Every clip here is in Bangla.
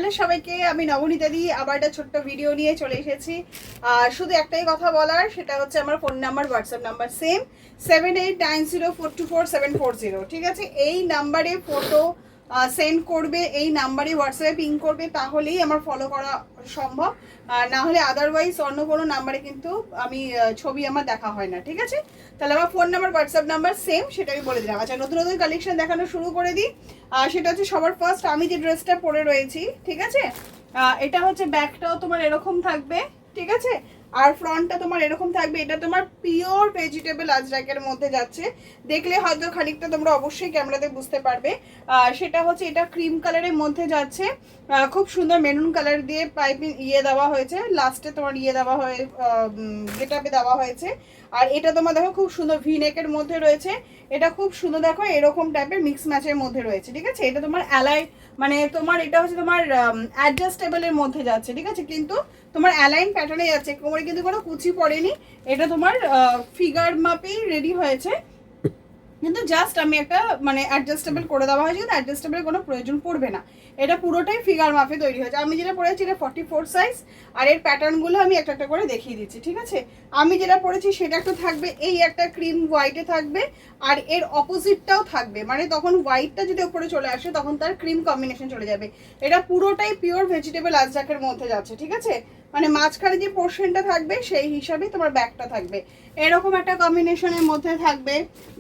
হ্যালো সবাইকে, আমি নবনীতা দি আবার একটা ছোট্ট ভিডিও নিয়ে চলে এসেছি। শুধু একটাই কথা বলার, সেটা হচ্ছে আমার phone number, WhatsApp number same 7890424740। ঠিক আছে, এই নাম্বারে ফটো সেন্ড করবে, এই নাম্বারে হোয়াটসঅ্যাপে পিং করবে, তাহলেই আমার ফলো করা সম্ভব। না হলে আদারওয়াইজ অন্য কোনো নাম্বারে কিন্তু আমি ছবি আমার দেখা হয় না। ঠিক আছে, তাহলে আমার phone number WhatsApp number same, সেটা আমি বলে দিলাম। আচ্ছা, নতুন নতুন কালেকশন দেখানো শুরু করে দিই। সেটা হচ্ছে সবার ফার্স্ট আমি যে ড্রেসটা পরে রয়েছি, ঠিক আছে, এটা হচ্ছে ব্যাকটাও তোমার এরকম থাকবে, ঠিক আছে, আর ফ্রন্টটা তোমার এরকম থাকবে। এটা তোমার পিওর ভেজিটেবল আজরাকের মধ্যে যাচ্ছে, দেখলে হয়তো খানিকটা তোমরা অবশ্যই ক্যামেরাতে বুঝতে পারবে। সেটা হচ্ছে এটা ক্রিম কালারের মধ্যে যাচ্ছে, খুব সুন্দর মেরুন কালার দিয়ে পাইপিং দেওয়া হয়েছে, লাস্টে তোমার দেওয়া হয়ে গেটাপে দেওয়া হয়েছে। আর এটা তোমার দেখো খুব সুন্দর ভি নেকের মধ্যে রয়েছে, এটা খুব সুন্দর দেখো এরকম টাইপের মিক্স ম্যাচের মধ্যে রয়েছে। ঠিক আছে, এটা তোমার অ্যালাই মানে তোমার এটা হচ্ছে তোমার অ্যাডজাস্টেবলের মধ্যে যাচ্ছে, ঠিক আছে, কিন্তু তোমার অ্যালাইন প্যাটার্নে যাচ্ছে, কোমরে কিন্তু কোনো কুচি পড়েনি। এটা তোমার ফিগার মাপেই রেডি হয়েছে, কিন্তু জাস্ট আমি একটা মানে অ্যাডজাস্টেবল করে দেওয়া হয়েছে, কিন্তু অ্যাডজাস্টেবল কোনো প্রয়োজন পড়বে না। এটা পুরোটাই ফিগার মাপে তৈরি হয়েছে। আমি যেটা পরেছি এটা 44 সাইজ, আর এর প্যাটার্নগুলো আমি একটা একটা করে দেখিয়ে দিচ্ছি। ঠিক আছে, আমি যেটা পরেছি সেটা একটা থাকবে, এই একটা ক্রিম হোয়াইটে থাকবে, আর এর অপোজিটটাও থাকবে, মানে তখন হোয়াইটটা যদি ওপরে চলে আসে তখন তার ক্রিম কম্বিনেশন চলে যাবে। এটা পুরোটাই পিওর ভেজিটেবল আজরাকের মধ্যে যাচ্ছে। ঠিক আছে, মানে মাঝখানে যে পোর্শনটা থাকবে সেই হিসাবে তোমার ব্যাগটা থাকবে, এরকম একটা কম্বিনেশনের মধ্যে থাকবে,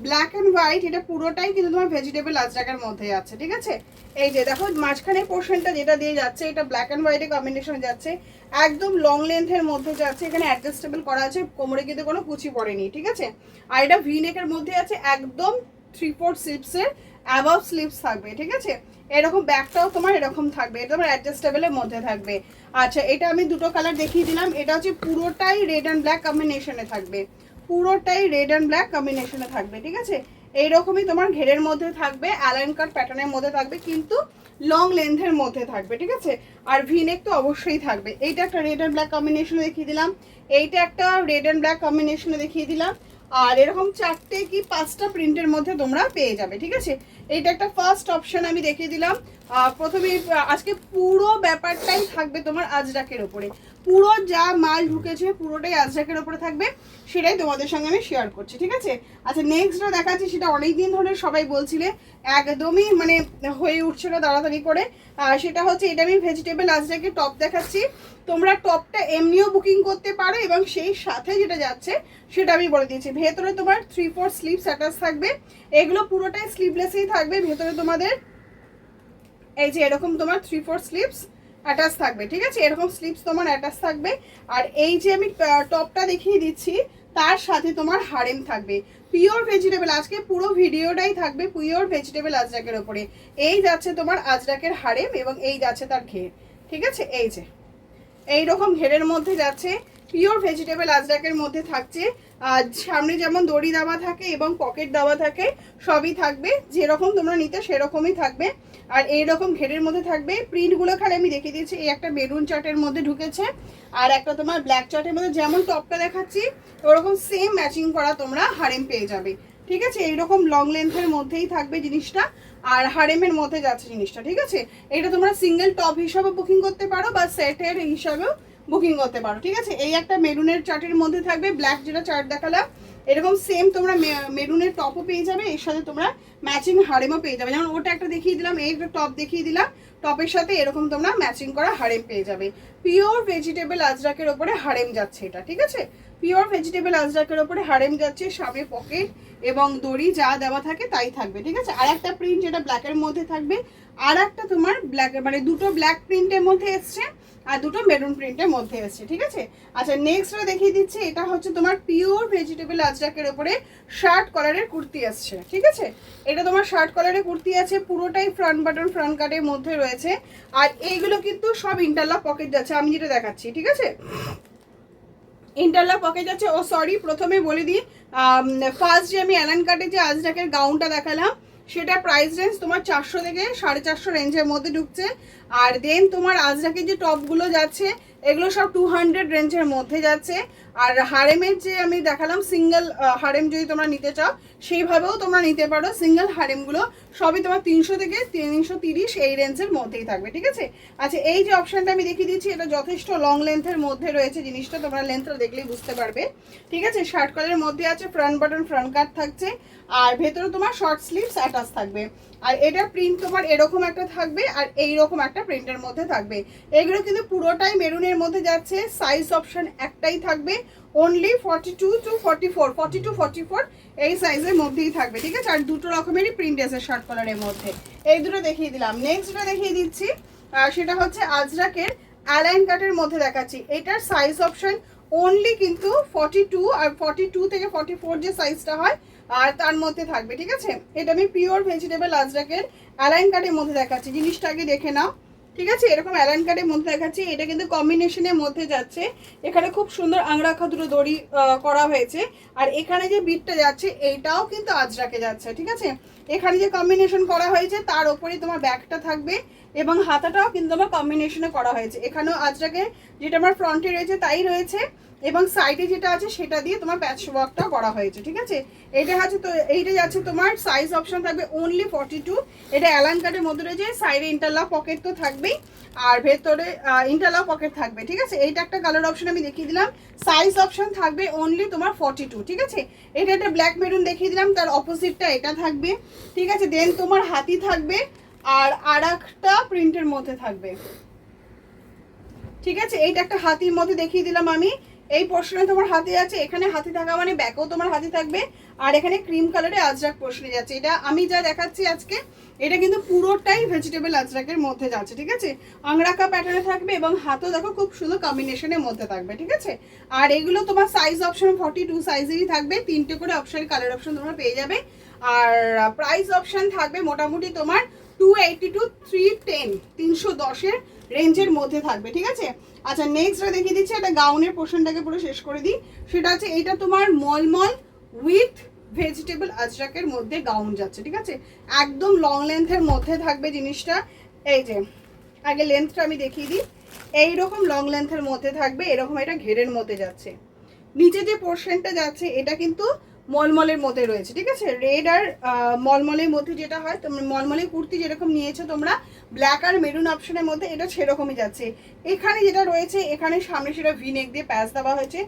ব্ল্যাক অ্যান্ড হোয়াইট। এটা পুরোটাই কিন্তু তোমার ভেজিটেবল আজরাকের মধ্যে যাচ্ছে। ঠিক আছে, এই যে দেখো মাঝখানে পোর্শনটা যেটা দিয়ে যাচ্ছে এটা ব্ল্যাক অ্যান্ড হোয়াইটের কম্বিনেশনে যাচ্ছে, একদম লং লেন্থের মধ্যে যাচ্ছে, এখানে অ্যাডজাস্টেবল করা আছে, কোমরে কিন্তু কোনো কুচি পড়েনি। ঠিক আছে, আর এটা ভি নেকের মধ্যে আছে, একদম 3/4 স্লিভসের অ্যাবাভ স্লিভস থাকবে। ঠিক আছে, এরকম ব্যাগটাও তোমার এরকম থাকবে, এটা তোমার অ্যাডজাস্টেবলের মধ্যে থাকবে। আচ্ছা, এটা আমি দুটো কালার দেখিয়ে দিলাম। এটা হচ্ছে পুরোটাই রেড অ্যান্ড ব্ল্যাক কম্বিনেশনে থাকবে, পুরোটাই রেড অ্যান্ড ব্ল্যাক কম্বিনেশনে থাকবে। ঠিক আছে, এইরকমই তোমার ঘেরের মধ্যে থাকবে, অ্যালাইন কাট প্যাটার্নের মধ্যে থাকবে, কিন্তু লং লেন্থের মধ্যে থাকবে। ঠিক আছে, আর ভিনেক তো অবশ্যই থাকবে। এইটা একটা রেড অ্যান্ড ব্ল্যাক কম্বিনেশনে দেখিয়ে দিলাম, এইটা একটা রেড অ্যান্ড ব্ল্যাক কম্বিনেশনে দেখিয়ে দিলাম, আর এরকম 4টে কি 5টা প্রিন্টের মধ্যে তোমরা পেয়ে যাবে। ঠিক আছে, এইটা একটা ফার্স্ট অপশন আমি দেখিয়ে দিলাম। প্রথমে আজকে পুরো ব্যাপারটাই থাকবে তোমার আজরাকের ওপরে, পুরো যা মাল ঢুকেছে পুরোটাই আজরাকের ওপরে থাকবে, সেটাই তোমাদের সঙ্গে আমি শেয়ার করছি। ঠিক আছে, আচ্ছা নেক্সটটা দেখাচ্ছি, সেটা অনেকদিন ধরে সবাই বলছিলে, একদমই মানে হয়ে উঠছিল তাড়াতাড়ি করে। সেটা হচ্ছে এটা আমি ভেজিটেবল আজরাকের টপ দেখাচ্ছি। তোমরা টপটা এমনিও বুকিং করতে পারো, এবং সেই সাথে যেটা যাচ্ছে সেটা আমি বলে দিয়েছি। ভেতরে তোমার 3/4 স্লিভস অ্যাটাচ থাকবে, এগুলো পুরোটাই স্লিভলেসই থাকবে। ভেতরে তোমাদের এই যে এরকম তোমার 3/4 স্লিভস অ্যাটাচ থাকবে। ঠিক আছে, এরকম স্লিভস তোমার অ্যাটাচ থাকবে, আর এই যে আমি টপটা দেখিয়ে দিচ্ছি তার সাথে তোমার হারেম থাকবে, পিওর ভেজিটেবল। আজকে পুরো ভিডিওটাই থাকবে পিওর ভেজিটেবল আজরাকের ওপরে। এই যাচ্ছে তোমার আজরাকের হারেম, এবং এই যাচ্ছে তার ঘের। ঠিক আছে, এই যে এইরকম ঘেরের মধ্যে যাচ্ছে, পিওর ভেজিটেবল আজরাকের মধ্যে থাকছে। আর সামনে যেমন দড়ি দেওয়া থাকে এবং পকেট দেওয়া থাকে, সবই থাকবে, যেরকম তোমরা নিতে সেরকমই থাকবে। আর এইরকম ঘেরের মধ্যে থাকবে। প্রিন্টগুলো খালি আমি দেখিয়ে দিয়েছি, এই একটা মেরুন চার্টের মধ্যে ঢুকেছে, আর একটা তোমার ব্ল্যাক চার্টের মধ্যে, যেমন টপটা দেখাচ্ছি ওরকম সেম ম্যাচিং করা তোমরা হারেম পেয়ে যাবে। ঠিক আছে, এইরকম লং লেন্থের মধ্যেই থাকবে জিনিসটা, আর হারেমের মধ্যে যাচ্ছে জিনিসটা। ঠিক আছে, এটা তোমরা সিঙ্গেল টপ হিসাবে বুকিং করতে পারো বা সেটের হিসাবেও বুকিং করতে পারো। ঠিক আছে, এই একটা মেরুনের চার্টের মধ্যে থাকবে, ব্ল্যাক যেটা চার্ট দেখালাম এরকম সেম তোমরা মেরুনের টপও পেয়ে যাবে, এর সাথে তোমরা ম্যাচিং হারেমও পেয়ে যাবে। যেমন ওটা একটা দেখিয়ে দিলাম, এই একটা টপ দেখিয়ে দিলাম, টপের সাথে এরকম তোমরা ম্যাচিং করা হারেম পেয়ে যাবে। পিওর ভেজিটেবল আজরাকের ওপরে হারেম যাচ্ছে এটা। ঠিক আছে, পিওর ভেজিটেবল আজরাকের ওপরে হারেম যাচ্ছে, সামনে পকেট এবং দড়ি যা দেওয়া থাকে তাই থাকবে। ঠিক আছে, আর একটা প্রিন্ট যেটা ব্ল্যাকের মধ্যে থাকবে, আর একটা তোমার ব্ল্যাক মানে দুটো ব্ল্যাক প্রিন্টের মধ্যে এসছে, আর দুটো মেরুন প্রিন্টের মধ্যে এসছে। ঠিক আছে, আচ্ছা নেক্সটটা দেখিয়ে দিচ্ছি। এটা হচ্ছে তোমার পিওর ভেজিটেবল আজরাকের ওপরে শার্ট কলারের কুর্তি আসছে। ঠিক আছে, এটা তোমার শার্ট কলারের কুর্তি আছে, পুরোটাই ফ্রন্ট বাটন ফ্রন্ট কাটের মধ্যে রয়েছে, আর এইগুলো কিন্তু সব ইন্টারলক পকেট যাচ্ছে, আমি যেটা দেখাচ্ছি। ঠিক আছে, ইন্টারলক পকেট আছে। ও সরি, প্রথমে বলে দিই, ফার্স্ট যে আমি অ্যালান কাটের যে আজরাকের গাউনটা দেখালাম সেটা প্রাইস রেঞ্জ তোমার 400 থেকে 450 রেঞ্জের মধ্যে ঢুকছে। আর দেন তোমার আজরাকের যে টপগুলো যাচ্ছে এগুলো সব 200 রেঞ্জের মধ্যে যাচ্ছে। আর হারেমের যে আমি দেখালাম সিঙ্গেল হারেম যদি তোমরা নিতে চাও সেইভাবেও তোমরা নিতে পারো। সিঙ্গেল হারেমগুলো সবই তোমার 300 থেকে 330 এই রেঞ্জের মধ্যেই থাকবে, ঠিক আছে। আচ্ছা, এই যে অপশানটা আমি দেখিয়ে দিচ্ছি এটা যথেষ্ট লং লেন্থের মধ্যে রয়েছে জিনিসটা, তোমরা লেন্থটা দেখলেই বুঝতে পারবে, ঠিক আছে। শার্ট কলারের মধ্যে আছে, ফ্রন্ট বাটন ফ্রন্ট কাট থাকছে, আর ভেতরে তোমার শর্ট স্লিভস অ্যাটাচ থাকবে। আর এটার প্রিন্ট তোমার এরকম একটা থাকবে আর এইরকম একটা প্রিন্টের মধ্যে থাকবে। এগুলো কিন্তু পুরোটাই মেরুনের মধ্যে যাচ্ছে। সাইজ অপশন একটাই থাকবে, অনলি 42 to 44, 40 to 44 এই সাইজের মধ্যেই থাকবে, ঠিক আছে। আর দুটো রকমেরই প্রিন্ট আছে শার্ট কলারের মধ্যে। এই দুটো দেখিয়ে দিলাম। নেক্সট যেটা দেখিয়ে দিচ্ছি সেটা হচ্ছে আজরাকের অ্যালাইন কাটের মধ্যে দেখাচ্ছি। এটার সাইজ অপশন অনলি কিন্তু 42 আর 42 থেকে 44 যে সাইজটা হয় আর তার মধ্যে থাকবে, ঠিক আছে। এটা আমি পিওর ভেজিটেবল আজরাকের অ্যালাইন কাটের মধ্যে দেখাচ্ছি, জিনিসটা আগে দেখে নাও, ঠিক আছে। এরকম অ্যালাইন কাটের মধ্যে দেখাচ্ছি। এটা কিন্তু কম্বিনেশনের মধ্যে যাচ্ছে। এখানে খুব সুন্দর আংরাখা দুটো দড়ি করা হয়েছে। আর এখানে যে বিটটা যাচ্ছে এইটাও কিন্তু আজরাকে যাচ্ছে, ঠিক আছে। এখানে যে কম্বিনেশন করা হয়েছে তার উপরেই তোমার ব্যাগটা থাকবে এবং হাতাটাও কিন্তু আমার কম্বিনেশনে করা হয়েছে। এখানেও আজরাকে যেটা আমার ফ্রন্টে রয়েছে তাই রয়েছে এবং সাইডে যেটা আছে সেটা দিয়ে তোমার প্যাচ ওয়ার্কটা করা হয়েছে, ঠিক আছে। এটা হচ্ছে তো এইটা যাচ্ছে তোমার সাইজ অপশন থাকবে অনলি 42। এটা অ্যালাইন কাটের মধ্যে রয়েছে, সাইডে ইন্টারলক পকেট তো থাকবেই আর ভেতরে ইন্টারলক পকেট থাকবে, ঠিক আছে। এইটা একটা কালার অপশন আমি দেখিয়ে দিলাম। সাইজ অপশন থাকবে অনলি তোমার 42, ঠিক আছে। এটা একটা ব্ল্যাক মেরুন দেখিয়ে দিলাম, তার অপোজিটটা এটা থাকবে, ঠিক আছে। দেন তোমার হাতি থাকবে আর একটা প্রিন্টের মধ্যে থাকবে, ঠিক আছে। এইটা একটা হাতির মধ্যে দেখিয়ে দিলাম আমি। এই পোর্শনে তোমার হাতি আছে, এখানে হাতি থাকা মানে ব্যাকেও তোমার হাতি থাকবে। আর এখানে ক্রিম কালারে আজরাক পোর্শনে যাচ্ছে। এটা আমি যা দেখাচ্ছি আজকে এটা কিন্তু পুরোটাই ভেজিটেবল আজরাকের মধ্যে যাচ্ছে, ঠিক আছে। আংরাকা প্যাটার্নে থাকবে এবং হাতও দেখো খুব সুন্দর কম্বিনেশনের মধ্যে থাকবে, ঠিক আছে। আর এগুলো তোমার সাইজ অপশন 42 সাইজেরই থাকবে। 3টে করে অপশন কালার অপশন তোমরা পেয়ে যাবে। আর প্রাইস অপশন থাকবে মোটামুটি তোমার 280 to 310, 310-এর রেঞ্জের মধ্যে থাকবে, ঠিক আছে। আচ্ছা, নেক্সটটা দেখিয়ে দিচ্ছি। একটা গাউনের পোর্শনটাকে পুরো শেষ করে দিই। সেটা হচ্ছে এটা তোমার মলমল উইথ ভেজিটেবল আজরাকের মধ্যে গাউন যাচ্ছে, ঠিক আছে। একদম লং লেন্থের মধ্যে থাকবে জিনিসটা। এই যে আগে লেন্থটা আমি দেখিয়ে দিই। এইরকম লং লেন্থের মধ্যে থাকবে, এরকম এটা ঘেরের মধ্যে যাচ্ছে। নিচে যে পোর্শনটা যাচ্ছে এটা কিন্তু মলমলের মধ্যে রয়েছে, ঠিক আছে। রেড আর মলমলের মধ্যে যেটা হয়, তোমরা মলমলের কুর্তি যেরকম নিয়েছো তোমরা ব্ল্যাক আর মেরুন অপশনের মধ্যে, এটা সেরকমই যাচ্ছে। এখানে যেটা রয়েছে এখানে সামনে সেটা ভিনেক দিয়ে প্যাচ দেওয়া হয়েছে।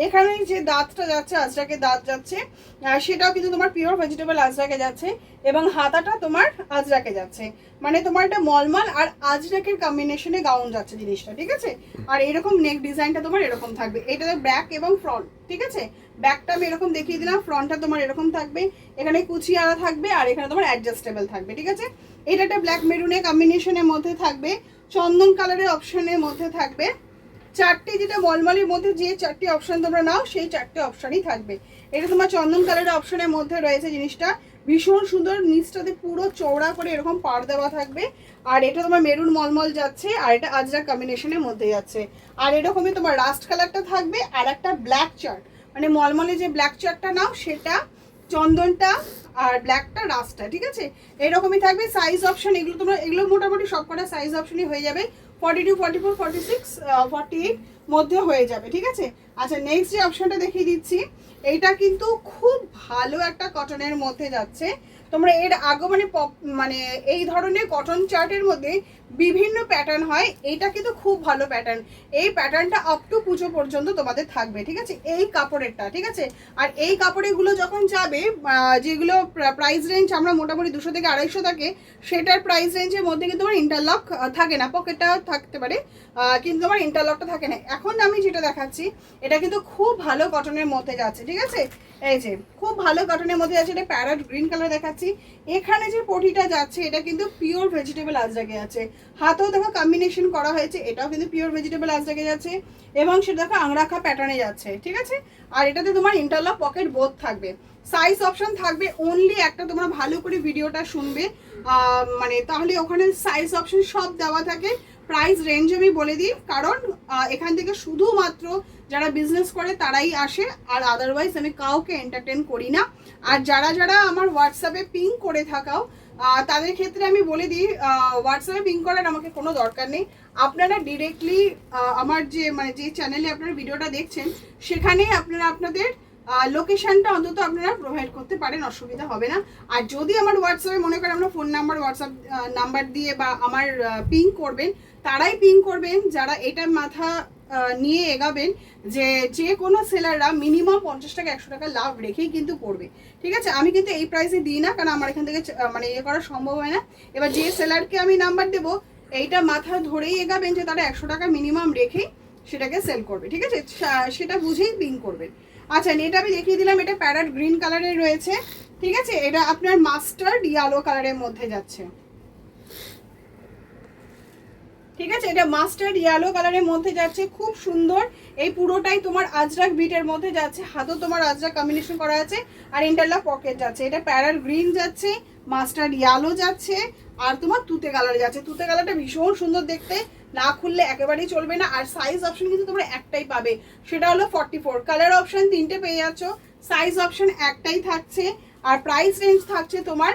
এখানে যে দাঁতটা যাচ্ছে আজরাকে দাঁত যাচ্ছে সেটাও কিন্তু তোমার পিওর ভেজিটেবল আজরাকে যাচ্ছে এবং হাতাটা তোমার আজরাকে যাচ্ছে। মানে তোমার এটা মলমল আর আজরাকের কম্বিনেশনে গাউন যাচ্ছে জিনিসটা, ঠিক আছে। আর এরকম নেক ডিজাইনটা তোমার এরকম থাকবে। এটাতে ব্যাক এবং ফ্রন্ট, ঠিক আছে। ব্যাকটা আমি এরকম দেখিয়ে দিলাম, ফ্রন্টটা তোমার এরকম থাকবে, এখানে কুচি আড়া থাকবে আর এখানে তোমার অ্যাডজাস্টেবল থাকবে, ঠিক আছে। এটা একটা ব্ল্যাক মেরুনের কম্বিনেশনের মধ্যে থাকবে, চন্দন কালারের অপশনের মধ্যে থাকবে। চারটে যেটা মলমলের মধ্যে যে চারটি অপশন তোমরা নাও সেই চারটে অপশনই থাকবে। এটা তোমার চন্দন কালারের অপশনের মধ্যে রয়েছে জিনিসটা, ভীষণ সুন্দর। নিচটাতে পুরো চওড়া করে এরকম পাড় দেওয়া থাকবে। আর এটা তোমার মেরুন মলমল যাচ্ছে আর এটা আজরাক কম্বিনেশনের মধ্যে যাচ্ছে। আর এরকমই তোমার রাস্ট কালারটা থাকবে আর একটা ব্ল্যাক চার্ট, মানে মলমলে যে ব্ল্যাক চার্টটা নাও সেটা, চন্দনটা আর ব্ল্যাকটা রাস্টটা, ঠিক আছে। এরকমই থাকবে। সাইজ অপশন এগুলো তোমরা এগুলো মোটামুটি সব কটা সাইজ অপশনই হয়ে যাবে, 42, 44, 46, 48 মধ্যে হয়ে যাবে, ঠিক আছে। আচ্ছা, নেক্সট যে অপশনটা দেখিয়ে দিচ্ছি এইটা কিন্তু খুব ভালো একটা কটনের মধ্যে যাচ্ছে। তোমরা এর আগে মানে এই ধরনের কটন চার্টের মধ্যে বিভিন্ন প্যাটার্ন হয়, এইটা কিন্তু খুব ভালো প্যাটার্ন। এই প্যাটার্নটা আপ টু পুজো পর্যন্ত তোমাদের থাকবে, ঠিক আছে, এই কাপড়েরটা, ঠিক আছে। আর এই কাপড়েগুলো যখন যাবে যেগুলো প্রাইস রেঞ্জ আমরা মোটামুটি 200 থেকে 250 থাকে, সেটার প্রাইস রেঞ্জের মধ্যে কিন্তু তোমার ইন্টারলক থাকে না, পকেটটা থাকতে পারে কিন্তু তোমার ইন্টারলকটা থাকে না। এখন আমি যেটা দেখাচ্ছি এটা কিন্তু খুব ভালো কটনের মধ্যে যাচ্ছে, ঠিক আছে। এই যে খুব ভালো কটনের মধ্যে যাচ্ছে, এটা প্যারট গ্রিন কালার দেখাচ্ছি। এখানে যে পটিটা যাচ্ছে এটা কিন্তু পিওর ভেজিটেবল আজরাকে আছে। হাতেও দেখো কম্বিনেশন করা হয়েছে, এটাও কিন্তু পিওর ভেজিটেবল আজরাকে যাচ্ছে এবং সেটা দেখো আংরাখা প্যাটার্নে যাচ্ছে, ঠিক আছে। আর এটাতে তোমার ইন্টারলক পকেট বোথ থাকবে। সাইজ অপশন থাকবে অনলি একটা, তোমরা ভালো করে ভিডিওটা শুনবে মানে তাহলে ওখানে সাইজ অপশন সব দেওয়া থাকে। প্রাইস রেঞ্জ আমি বলে দিই, কারণ এখান থেকে শুধুমাত্র যারা বিজনেস করে তারাই আসে, আর আদারওয়াইজ আমি কাউকে এন্টারটেন করি না। আর যারা যারা আমার হোয়াটসঅ্যাপে পিং করে থাকাও তাদের ক্ষেত্রে আমি বলে দিই হোয়াটসঅ্যাপে পিং করার আমাকে কোনো দরকার নেই, আপনারা ডিরেক্টলি আমার যে চ্যানেলে আপনারা ভিডিওটা দেখছেন সেখানেই আপনারা আপনাদের লোকেশনটা অন্তত আপনারা প্রোভাইড করতে পারেন, অসুবিধা হবে না। আর যদি আমার হোয়াটসঅ্যাপে মনে করেন আমরা ফোন নাম্বার হোয়াটসঅ্যাপ নাম্বার দিয়ে বা আমার পিং করবেন, তারাই পিং করবেন যারা এটা মাথা নিয়ে এগাবেন যে কোনো সেলাররা মিনিমাম 50 টাকা 100 টাকা লাভ রেখেই কিন্তু করবে, ঠিক আছে। আমি কিন্তু এই প্রাইসে দিই না, কারণ আমার এখান থেকে মানে ইয়ে করা সম্ভব হয় না। এবার যে সেলারকে আমি নাম্বার দেবো এইটা মাথা ধরেই এগাবেন যে তারা 100 টাকা মিনিমাম রেখেই সেটাকে সেল করবে, ঠিক আছে, সেটা বুঝেই পিং করবেন। আচ্ছা, এটা আমি দেখিয়ে দিলাম, এটা প্যারট গ্রিন কালারের রয়েছে, ঠিক আছে। এটা আপনার মাস্টার্ড ইয়েলো কালারের মধ্যে যাচ্ছে, ঠিক আছে। এটা মাস্টার্ড ইয়েলো কালারের মধ্যে যাচ্ছে, খুব সুন্দর। এই পুরোটাই তোমার আজরাক বিটের মধ্যে যাচ্ছে, হাতও তোমার আজরাক কম্বিনেশন করা আছে, আর ইন্টারলক পকেট যাচ্ছে। এটা প্যারট গ্রিন যাচ্ছে, মাস্টার্ড ইয়েলো যাচ্ছে, আর তোমার তুতে কালার যাচ্ছে। তুতে কালারটা ভীষণ সুন্দর দেখতে, না খুললে একেবারেই চলবে না। আর সাইজ অপশন কিন্তু তোমরা একটাই পাবে, সেটা হলো 44। কালার অপশন 3টে পেয়ে যাচ্ছ, সাইজ অপশন একটাই থাকছে। আর প্রাইস রেঞ্জ থাকছে তোমার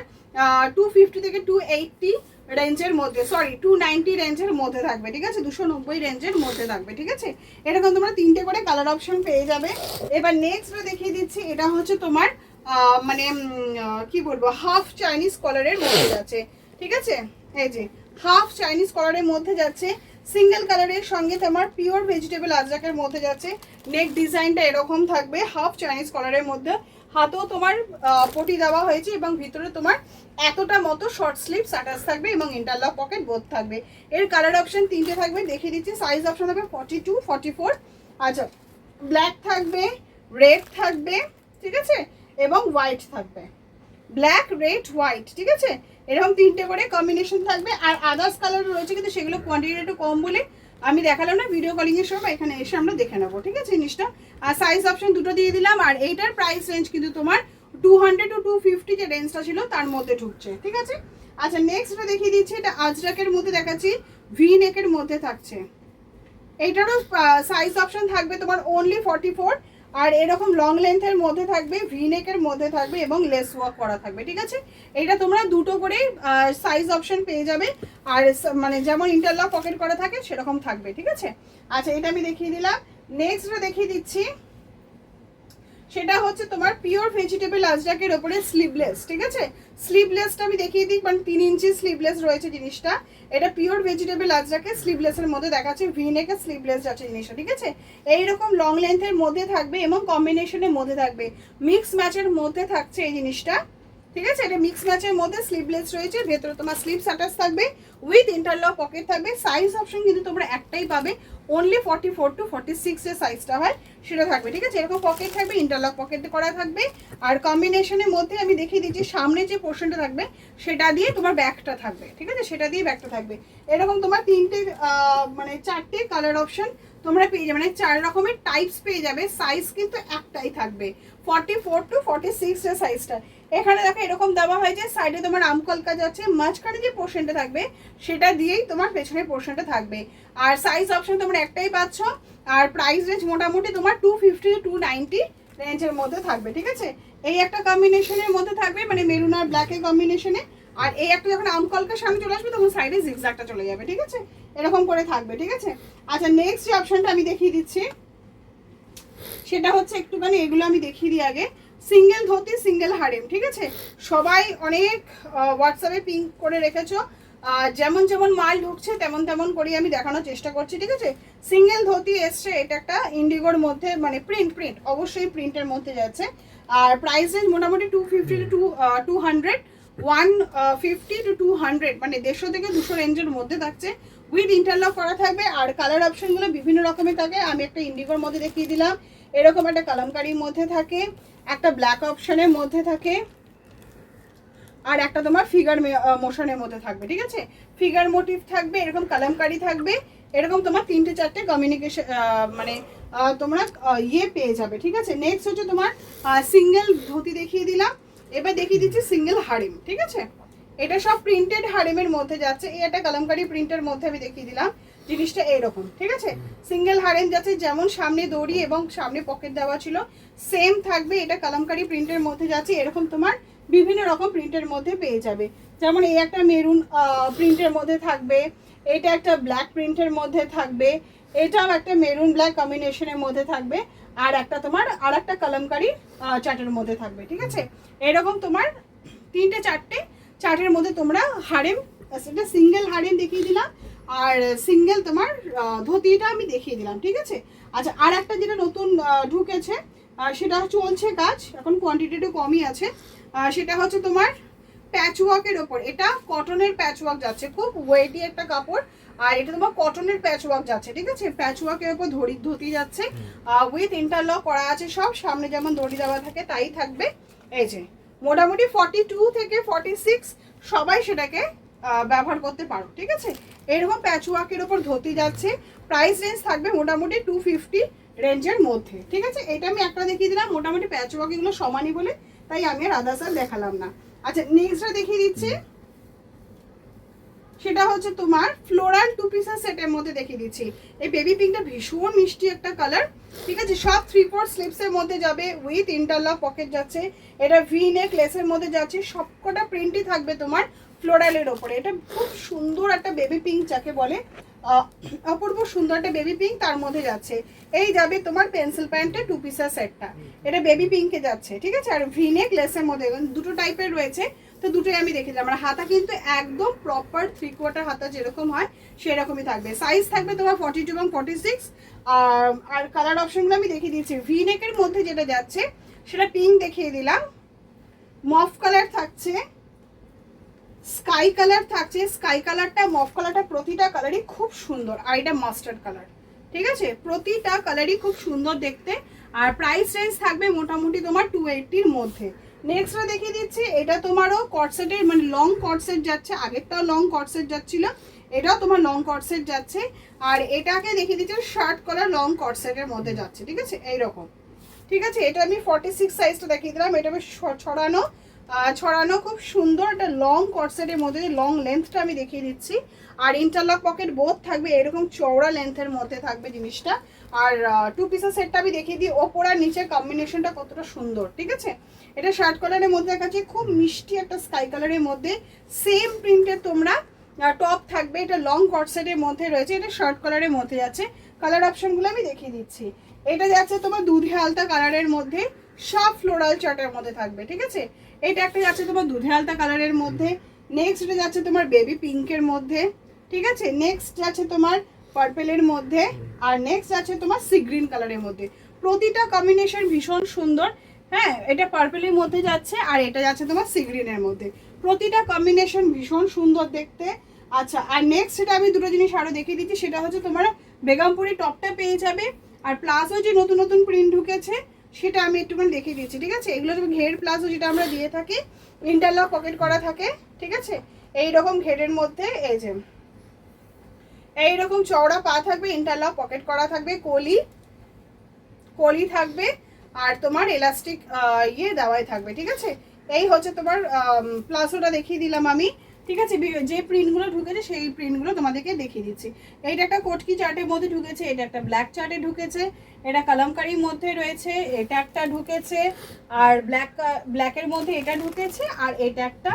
250 থেকে 280 রেঞ্জের মধ্যে, সরি 290 রেঞ্জের মধ্যে থাকবে, ঠিক আছে, 290 রেঞ্জের মধ্যে থাকবে, ঠিক আছে। এরকম তোমরা 3টে করে কালার অপশন পেয়ে যাবে। এবার নেক্সট দেখিয়ে দিচ্ছি, এটা হচ্ছে তোমার মানে কি বলবো, হাফ চাইনিজ কলারের মধ্যে যাচ্ছে, ঠিক আছে। এই যে হাফ চাইনিজ কলারের মধ্যে যাচ্ছে, সিঙ্গেল কালারের সঙ্গে তোমার পিওর ভেজিটেবল আজরাকের মধ্যে যাচ্ছে। নেক ডিজাইনটা এরকম থাকবে, হাফ চাইনিজ কলারের মধ্যে, হাতেও তোমার পটি দেওয়া হয়েছে এবং ভিতরে তোমার এতটা মতো শর্ট স্লিভস অ্যাটাচ থাকবে এবং ইন্টারলক পকেট বোথ থাকবে। এর কালার অপশন 3টে থাকবে, দেখিয়ে দিচ্ছি। সাইজ অপশন থাকবে 42, 44। আচ্ছা, ব্ল্যাক থাকবে, রেড থাকবে, ঠিক আছে, এবং হোয়াইট থাকবে, ব্ল্যাক রেড হোয়াইট, ঠিক আছে। এরকম 3টে করে কম্বিনেশন থাকবে। আর আদার্স কালার রয়েছে কিন্তু সেগুলো কোয়ান্টিটি একটু কম বলে আমি দেখালাম না, ভিডিও কলিং এর সময় এখানে এসে আমরা দেখে নেবো, ঠিক আছে জিনিসটা। আর সাইজ অপশন দুটো দিয়ে দিলাম। আর এইটার প্রাইস রেঞ্জ কিন্তু তোমার 200 to 250 যে রেঞ্জটা ছিল তার মধ্যে ঢুকছে, ঠিক আছে। আচ্ছা, নেক্সট এটা দেখিয়ে দিচ্ছি, এটা আজরাকের মধ্যে দেখাচ্ছি, ভি নেকের মধ্যে থাকছে। এইটারও সাইজ অপশন থাকবে তোমার অনলি 44। আর এরকম লং লেন্থের মধ্যে থাকবে, ভি নেকের মধ্যে থাকবে এবং লেস ওয়ার্ক করা থাকবে, ঠিক আছে। এটা তোমরা দুটো করে সাইজ অপশন পেয়ে যাবে। আর মানে যেমন ইন্টারলক পকেট করা থাকে সেরকম থাকবে, ঠিক আছে। আচ্ছা, এটা আমি দেখিয়ে দিলাম। নেক্সট দেখিয়ে দিচ্ছি, সেটা হচ্ছে তোমার পিওর ভেজিটেবল আজরাকের ওপরে স্লিভলেস, ঠিক আছে। স্লিভলেসটা আমি দেখিয়ে দিই, মানে 3 ইঞ্চি স্লিভলেস রয়েছে জিনিসটা। এটা পিওর ভেজিটেবল আজরাকে স্লিভলেসের মধ্যে দেখাচ্ছে, ভি নেকের স্লিভলেস যাচ্ছে জিনিসটা, ঠিক আছে। এইরকম লং লেন্থের মধ্যে থাকবে এবং কম্বিনেশনের মধ্যে থাকবে, মিক্স ম্যাচের মধ্যে থাকছে এই জিনিসটা, ঠিক আছে। এটা মিক্স ম্যাচের মধ্যে স্লিভলেস রয়েছে, ভেতরে তোমার স্লিভস অ্যাটাচ থাকবে উইথ ইন্টারলক পকেট থাকবে। সাইজ অপশন কিন্তু তোমরা একটাই পাবে, অনলি 44 to 46 যে সাইজটা হয় সেটা থাকবে, ঠিক আছে। এরকম পকেট থাকবে, ইন্টারলক পকেট করা থাকবে। আর কম্বিনেশনের মধ্যে আমি দেখিয়ে দিচ্ছি, সামনে যে পোর্শনটা থাকবে সেটা দিয়ে তোমার ব্যাকটা থাকবে, ঠিক আছে, সেটা দিয়ে ব্যাকটা থাকবে। এরকম তোমার 3টে মানে 4টে কালার অপশন তোমরা পেয়ে যাবে, মানে 4 রকমের টাইপস পেয়ে যাবে। সাইজ কিন্তু একটাই থাকবে, 44 to 46 এর সাইজটা। এখানে দেখো এরকম দেওয়া হয় যে সাইডে তোমার আমকলকা যাচ্ছে, মাঝখানে যে পোর্শনটা থাকবে সেটা দিয়েই তোমার পেছনের পোর্শনটা থাকবে। আর সাইজ অপশন তোমরা একটাই পাচ্ছ। আর প্রাইস রেঞ্জ মোটামুটি তোমার 250 to 290 রেঞ্জের মধ্যে থাকবে, ঠিক আছে। এই একটা কম্বিনেশনের মধ্যে থাকবে, মানে মেরুন আর ব্ল্যাকের কম্বিনেশনে। আর এই একটা যখন আমকলকার সামনে চলে আসবে তখন সাইডে জিগজ্যাগটা চলে যাবে, ঠিক আছে, এরকম করে থাকবে, ঠিক আছে। আচ্ছা, নেক্সট যে অপশনটা আমি দেখিয়ে দিচ্ছি সেটা হচ্ছে একটুখানি এগুলো আমি দেখিয়ে দিই আগে। সিঙ্গেল ধুতি, সিঙ্গেল হারেম, ঠিক আছে। সবাই অনেক হোয়াটসঅ্যাপে পিং করে রেখেছো, যেমন যেমন মাল ঢুকছে তেমন তেমন করে আমি দেখানোর চেষ্টা করছি, ঠিক আছে। সিঙ্গেল ধুতি এসছে, এটা একটা ইন্ডিগোর মধ্যে, মানে প্রিন্ট অবশ্যই প্রিন্টের মধ্যে যাচ্ছে। আর প্রাইস রেঞ্জ মোটামুটি 250 to 200, 150 to 200, মানে 150 থেকে 200 রেঞ্জের মধ্যে থাকছে, উইথ ইন্টারলক করা থাকবে। আর কালার অপশনগুলো বিভিন্ন রকমের থাকে, আমি একটা ইন্ডিগোর মধ্যে দেখিয়ে দিলাম, এরকম একটা কালামকারির মধ্যে থাকে, একটা ব্ল্যাক অপশনের মধ্যে থাকে, আর একটা তোমার ফিগার মোশনের মধ্যে থাকবে, ঠিক আছে। ফিগার মোটিভ থাকবে, এরকম কালামকারি থাকবে, এরকম তোমার 3টে 4টে কমিউনিকেশন মানে তোমরা ইয়ে পেয়ে যাবে, ঠিক আছে। নেক্সট হচ্ছে তোমার সিঙ্গেল ধুতি দেখিয়ে দিলাম। এবার দেখিয়ে দিচ্ছি সিঙ্গেল হারিম, ঠিক আছে। এটা সব প্রিন্টেড হারিমের মধ্যে যাচ্ছে। এই একটা কালামকারি প্রিন্টের মধ্যে আমি দেখিয়ে দিলাম জিনিসটা এরকম, ঠিক আছে। সিঙ্গেল হারিম যাচ্ছে, যেমন সামনে দড়ি এবং সামনে পকেট দেওয়া ছিল সেম থাকবে। এটা কালামকারি প্রিন্টের মধ্যে যাচ্ছে, এরকম তোমার বিভিন্ন রকম প্রিন্টের মধ্যে পেয়ে যাবে। যেমন এই একটা মেরুন প্রিন্টের মধ্যে থাকবে, এটা একটা ব্ল্যাক প্রিন্টের মধ্যে থাকবে, এটাও একটা মেরুন ব্ল্যাক কম্বিনেশনের মধ্যে থাকবে, আর একটা তোমার আর একটা কলমকারি চার্টের মধ্যে থাকবে। ঠিক আছে, এরকম তোমার 3টে 4টে চার্টের মধ্যে তোমরা হারেম, সেটা সিঙ্গেল হারেম দেখিয়ে দিলাম, আর সিঙ্গেল তোমার ধুতিটা আমি দেখিয়ে দিলাম। ঠিক আছে, আচ্ছা আর একটা যেটা নতুন ঢুকেছে সেটা চলছে কাজ, এখন কোয়ান্টিটি একটু কমই আছে, সেটা হচ্ছে তোমার প্যাচওয়ার্কের ওপর। এটা কটনের প্যাচওয়ার্ক যাচ্ছে, খুব ওয়েটি একটা কাপড়, আর এটা তোমার কটনের প্যাচওয়ার্ক যাচ্ছে। ঠিক আছে, প্যাচওয়ার্কের ওপর ধুতি যাচ্ছে, উইথ ইন্টারলক করা আছে সব, সামনে যেমন দড়ি দেওয়া থাকে তাই থাকবে। এই যে মোটামুটি 42 থেকে 46 সবাই সেটাকে ব্যবহার করতে পারো। ঠিক আছে, এরকম প্যাচওয়ার্কের ওপর ধুতি যাচ্ছে, প্রাইস রেঞ্জ থাকবে মোটামুটি 250 রেঞ্জের মধ্যে। ঠিক আছে, এটা আমি একটা দেখিয়ে দিলাম, মোটামুটি প্যাচওয়ার্ক এগুলো সমানই বলে তাই আমি আর আদার্স আর দেখালাম না। আচ্ছা নেক্সটটা দেখিয়ে দিচ্ছি, সেটা হচ্ছে তোমার ফ্লোরাল 2 পিসের সেটের মধ্যে দেখিয়ে দিচ্ছি। এই বেবি পিঙ্কটা ভীষণ মিষ্টি একটা কালার। ঠিক আছে, সব 3/4 স্লিপসের মধ্যে যাবে, উইথ ইন্টারলক পকেট যাচ্ছে, এটা ভি নেক লেসের মধ্যে যাচ্ছে, সবকটা প্রিন্টই থাকবে তোমার ফ্লোরালের ওপরে। এটা খুব সুন্দর একটা বেবি পিঙ্ক যাকে বলে, অপূর্ব সুন্দর একটা বেবি পিঙ্ক তার মধ্যে যাচ্ছে। এই যাবে তোমার পেন্সিল প্যান্টের 2 পিসের সেটটা, এটা বেবি পিঙ্কে যাচ্ছে। ঠিক আছে, আর ভি নেক লেসের মধ্যে দুটো টাইপের রয়েছে, তো দুটোই আমি দেখে দিলাম। আর হাতা কিন্তু একদম প্রপার 3/4 হাতা যেরকম হয় সেরকমই থাকবে। সাইজ থাকবে তোমার 42 এবং 46। আর কালার অপশনগুলো আমি দেখিয়ে দিচ্ছি। ভি নেকের মধ্যে যেটা যাচ্ছে সেটা পিঙ্ক দেখিয়ে দিলাম, মফ কালার থাকছে, স্কাই কালার থাকছে, স্কাই কালারটা মফ কালারটা প্রতিটা কালারই খুব সুন্দর, আর এটা মাস্টার্ড কালার। ঠিক আছে, প্রতিটা কালারই খুব সুন্দর দেখতে, আর প্রাইস রেঞ্জ থাকবে মোটামুটি তোমার 280-র মধ্যে। নেক্সটটা দেখিয়ে দিচ্ছি, এটা তোমারও কটসেটের মানে লং কটসেট যাচ্ছে, আগেরটাও লং কটসেট যাচ্ছিল, এটাও তোমার লং কটসেট যাচ্ছে, আর এটাকে দেখিয়ে দিচ্ছি শার্ট কলার লং কটসেটের মধ্যে যাচ্ছে। ঠিক আছে, এইরকম। ঠিক আছে, এটা আমি 46 সাইজটা দেখিয়ে দিলাম, এটা বেশ ছড়ানো খুব সুন্দর একটা লং কটসেটের মধ্যে, লং লেন্থটা আমি দেখিয়ে দিচ্ছি, আর ইন্টারলক পকেট বোথ থাকবে, এরকম চওড়া লেন্থের মধ্যে থাকবে জিনিসটা। আর 2 পিসের সেটটা আমি দেখিয়ে দিই, ওপর আর নিচের কম্বিনেশনটা কতটা সুন্দর। ঠিক আছে, এটা শার্ট কালারের মধ্যে দেখাচ্ছি, খুব মিষ্টি একটা স্কাই কালারের মধ্যে, সেম প্রিন্টের তোমরা টপ থাকবে, এটা লং কটসেটের মধ্যে রয়েছে, এটা শার্ট কালারের মধ্যে যাচ্ছে। কালার অপশনগুলো আমি দেখিয়ে দিচ্ছি, এটা যাচ্ছে তোমার দুধে আলতা কালারের মধ্যে, সব ফ্লোরাল চার্টের মধ্যে থাকবে। ঠিক আছে, এটা একটা যাচ্ছে তোমার দুধে আলতা কালারের মধ্যে, নেক্সট এটা যাচ্ছে তোমার বেবি পিঙ্কের মধ্যে। ঠিক আছে, নেক্সট যাচ্ছে তোমার পার্পেলের মধ্যে, আর নেক্সট যাচ্ছে তোমার সি গ্রিন কালারের মধ্যে। প্রতিটা কম্বিনেশন ভীষণ সুন্দর। হ্যাঁ, এটা পার্পেলের মধ্যে যাচ্ছে, আর এটা যাচ্ছে তোমার সি গ্রিনের মধ্যে, প্রতিটা কম্বিনেশন ভীষণ সুন্দর দেখতে। আচ্ছা, আর নেক্সট সেটা আমি দুটো জিনিস আরো দেখিয়ে দিচ্ছি, সেটা হচ্ছে তোমার বেগমপুরি টপটা পেয়ে যাবে, আর প্লাজো যে নতুন নতুন প্রিন্ট ঢুকেছে সেটা আমি একটুখানি দেখিয়ে দিচ্ছি। ঠিক আছে, এগুলো তুমি ঘের প্লাজো যেটা আমরা দিয়ে থাকি, ইন্টারলক পকেট করা থাকে। ঠিক আছে, এইরকম ঘেরের মধ্যে এই যে এইরকম চওড়া পা থাকবে, ইন্টারলক পকেট করা থাকবে, কলি থাকবে, আর তোমার এলাস্টিক ইয়ে দেওয়াই থাকবে। ঠিক আছে, এই হচ্ছে তোমার প্লাজোটা দেখিয়ে দিলাম আমি। ঠিক আছে, যে প্রিন্টগুলো ঢুকেছে সেই প্রিন্টগুলো তোমাদেরকে দেখিয়ে দিচ্ছি। এইটা একটা কটকি চার্টের মধ্যে ঢুকেছে, এটা একটা ব্ল্যাক চার্টে ঢুকেছে, এটা কালামকারির মধ্যে রয়েছে, এটা একটা ঢুকেছে, আর ব্ল্যাকের মধ্যে এটা ঢুকেছে, আর এটা একটা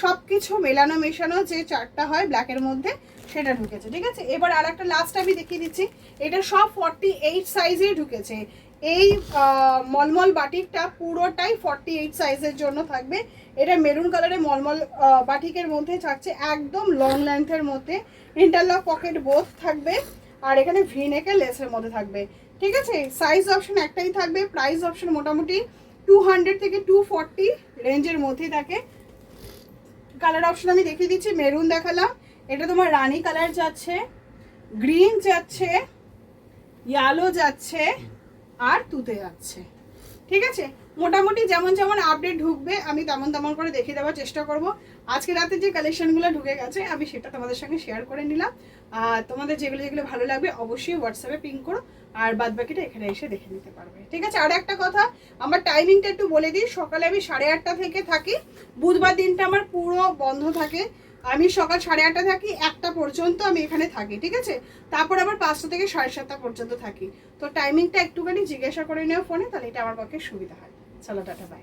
সবকিছু মেলানো মেশানো যে চার্টটা হয় ব্ল্যাকের মধ্যে সেটা ঢুকেছে। ঠিক আছে, এবার আর একটা লাস্ট আমি দেখিয়ে দিচ্ছি, এটা সব 48 সাইজে ঢুকেছে। এই মলমল বাটিকটা পুরোটাই 48 সাইজের জন্য থাকবে। এটা মেরুন কালারের মলমল বাটিকের মধ্যে থাকছে, একদম লং লেন্থের মধ্যে, ইন্টারলক পকেট বোথ থাকবে, আর এখানে ভি নেকের লেসের মধ্যে থাকবে। ঠিক আছে, সাইজ অপশন একটাই থাকবে, প্রাইস অপশন মোটামুটি 200 থেকে 240 রেঞ্জের মধ্যে থাকে। কালার অপশন আমি দেখিয়ে দিচ্ছি, মেরুন দেখালাম, এটা তোমার রানী কালার যাচ্ছে, গ্রিন যাচ্ছে, ইয়েলো যাচ্ছে, আর তুতে যাচ্ছে। ঠিক আছে, মোটামুটি যেমন যেমন আপডেট ঢুকবে আমি তেমন তেমন করে দেখিয়ে দেওয়ার চেষ্টা করব। আজকে রাতে যে কালেকশনগুলো ঢুকে গেছে আমি সেটা তোমাদের সঙ্গে শেয়ার করে নিলাম। তোমাদের যেগুলো যেগুলো ভালো লাগবে অবশ্যই হোয়াটসঅ্যাপে পিং করো, আর বাদ বাকিটা এখানে এসে দেখে নিতে পারবে। ঠিক আছে, আর একটা কথা, আমার টাইমিংটা একটু বলে দিই। সকালে আমি 8:30 থেকে থাকি, বুধবার দিনটা আমার পুরো বন্ধ থাকে, আমি সকাল 8:30 থাকি, 1টা পর্যন্ত আমি এখানে থাকি। ঠিক আছে, তারপর আবার 5টা থেকে 7:30 পর্যন্ত থাকি। তো টাইমিংটা একটুখানি জিজ্ঞাসা করে নিও ফোনে, তাহলে এটা আমার পক্ষে সুবিধা হয়। চলো টাটা, বাই।